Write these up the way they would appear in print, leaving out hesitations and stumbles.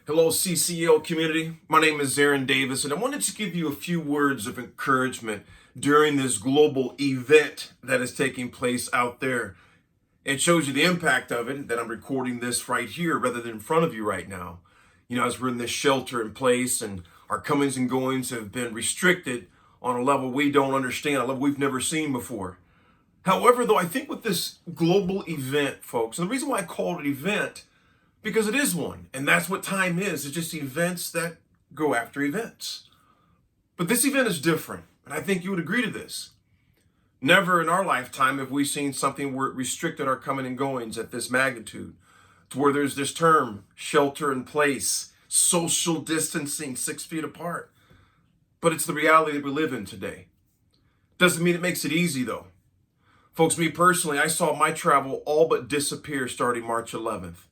Hello, CCL community. My name is Aaron Davis, and I wanted to give you a few words of encouragement during this global event that is taking place out there. It shows you the impact of it that I'm recording this right here rather than in front of you right now. As we're in this shelter in place and our comings and goings have been restricted on a level we don't understand, a level we've never seen before. However, though, I think with this global event, folks, and the reason why I call it an event, because it is one, and that's what time is. It's just events that go after events. But this event is different, and I think you would agree to this. Never in our lifetime have we seen something where it restricted our coming and goings at this magnitude, to where there's this term, shelter in place, social distancing, 6 feet apart. But it's the reality that we live in today. Doesn't mean it makes it easy, though. Folks, me personally, I saw my travel all but disappear starting March 11th.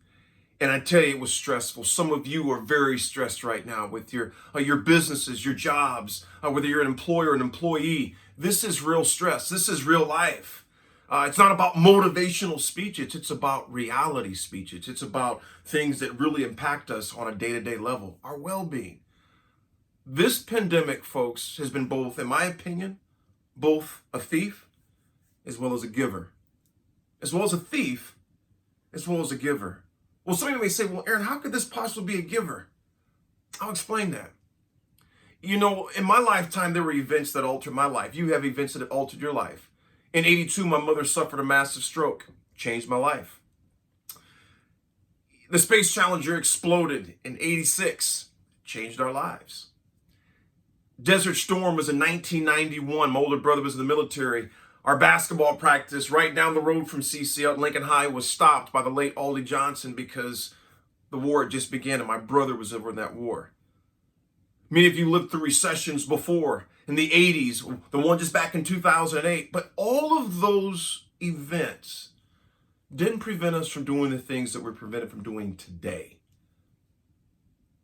And I tell you, it was stressful. Some of you are very stressed right now with your businesses, your jobs, whether you're an employer or an employee. This is real stress. This is real life. It's not about motivational speech. It's about reality speech. It's about things that really impact us on a day-to-day level, our well-being. This pandemic, folks, has been both, in my opinion, both a thief as well as a giver. As well as a thief, as well as a giver. Well, some of you may say, well, Aaron, how could this possibly be a giver? I'll explain that. In my lifetime, there were events that altered my life. You have events that have altered your life. In 82, my mother suffered a massive stroke, changed my life. The Space Challenger exploded in 86, changed our lives. Desert Storm was in 1991. My older brother was in the military. Our basketball practice right down the road from CCL at Lincoln High was stopped by the late Ollie Johnson because the war had just began and my brother was over in that war. Many of you lived through recessions before, in the 80s, the one just back in 2008. But all of those events didn't prevent us from doing the things that we're prevented from doing today.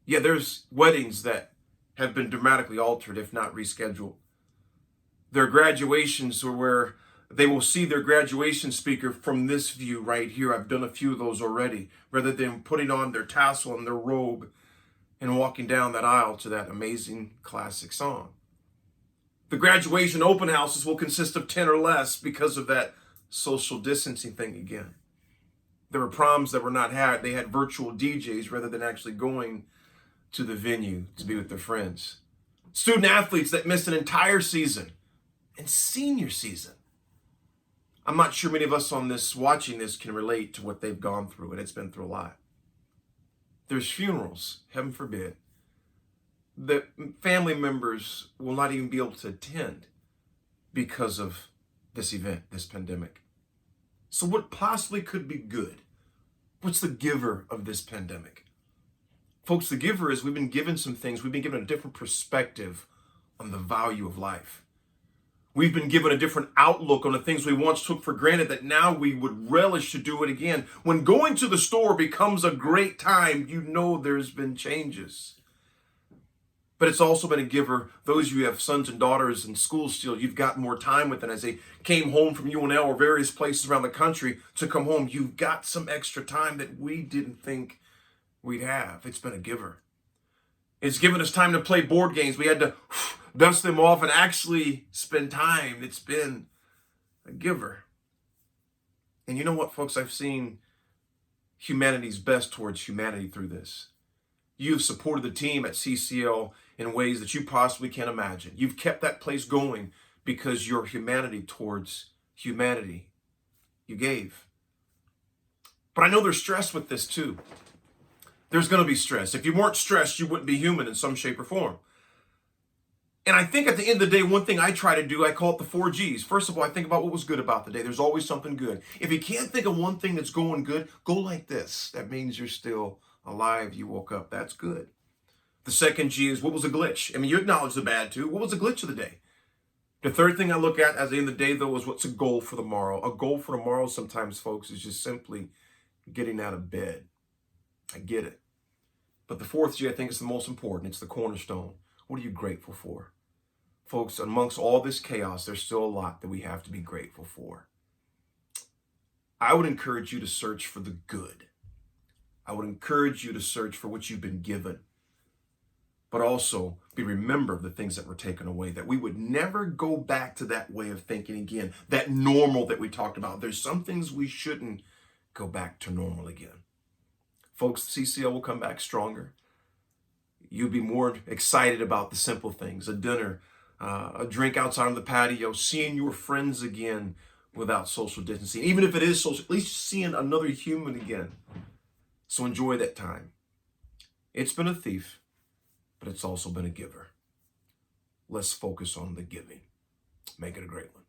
Yeah, there's weddings that have been dramatically altered, if not rescheduled. Their graduations are where they will see their graduation speaker from this view right here. I've done a few of those already, rather than putting on their tassel and their robe and walking down that aisle to that amazing classic song. The graduation open houses will consist of 10 or less because of that social distancing thing again. There were proms that were not had. They had virtual DJs rather than actually going to the venue to be with their friends. Student athletes that missed an entire season. And senior season. I'm not sure many of us on this watching this can relate to what they've gone through, and it's been through a lot. There's funerals, heaven forbid, that family members will not even be able to attend because of this event, this pandemic. So what possibly could be good? What's the giver of this pandemic? Folks, the giver is we've been given some things. We've been given a different perspective on the value of life. We've been given a different outlook on the things we once took for granted that now we would relish to do it again. When going to the store becomes a great time, there's been changes. But it's also been a giver. Those of you who have sons and daughters in school still, you've got more time with them as they came home from UNL or various places around the country to come home. You've got some extra time that we didn't think we'd have. It's been a giver. It's given us time to play board games. We had to dust them off and actually spend time. It's been a giver. And you know what, folks? I've seen humanity's best towards humanity through this. You've supported the team at CCL in ways that you possibly can't imagine. You've kept that place going because your humanity towards humanity you gave. But I know there's stress with this too. There's going to be stress. If you weren't stressed, you wouldn't be human in some shape or form. And I think at the end of the day, one thing I try to do, I call it the 4 Gs. First of all, I think about what was good about the day. There's always something good. If you can't think of one thing that's going good, go like this. That means you're still alive. You woke up. That's good. The second G is what was a glitch? You acknowledge the bad too. What was the glitch of the day? The third thing I look at at the end of the day, though, is what's a goal for tomorrow. A goal for tomorrow sometimes, folks, is just simply getting out of bed. I get it. But the fourth G, I think, is the most important. It's the cornerstone. What are you grateful for? Folks, amongst all this chaos, there's still a lot that we have to be grateful for. I would encourage you to search for the good. I would encourage you to search for what you've been given, but also remember the things that were taken away, that we would never go back to that way of thinking again, that normal that we talked about. There's some things we shouldn't go back to normal again. Folks, CCL will come back stronger. You'll be more excited about the simple things, a dinner, a drink outside on the patio, seeing your friends again without social distancing. Even if it is social, at least seeing another human again. So enjoy that time. It's been a thief, but it's also been a giver. Let's focus on the giving. Make it a great one.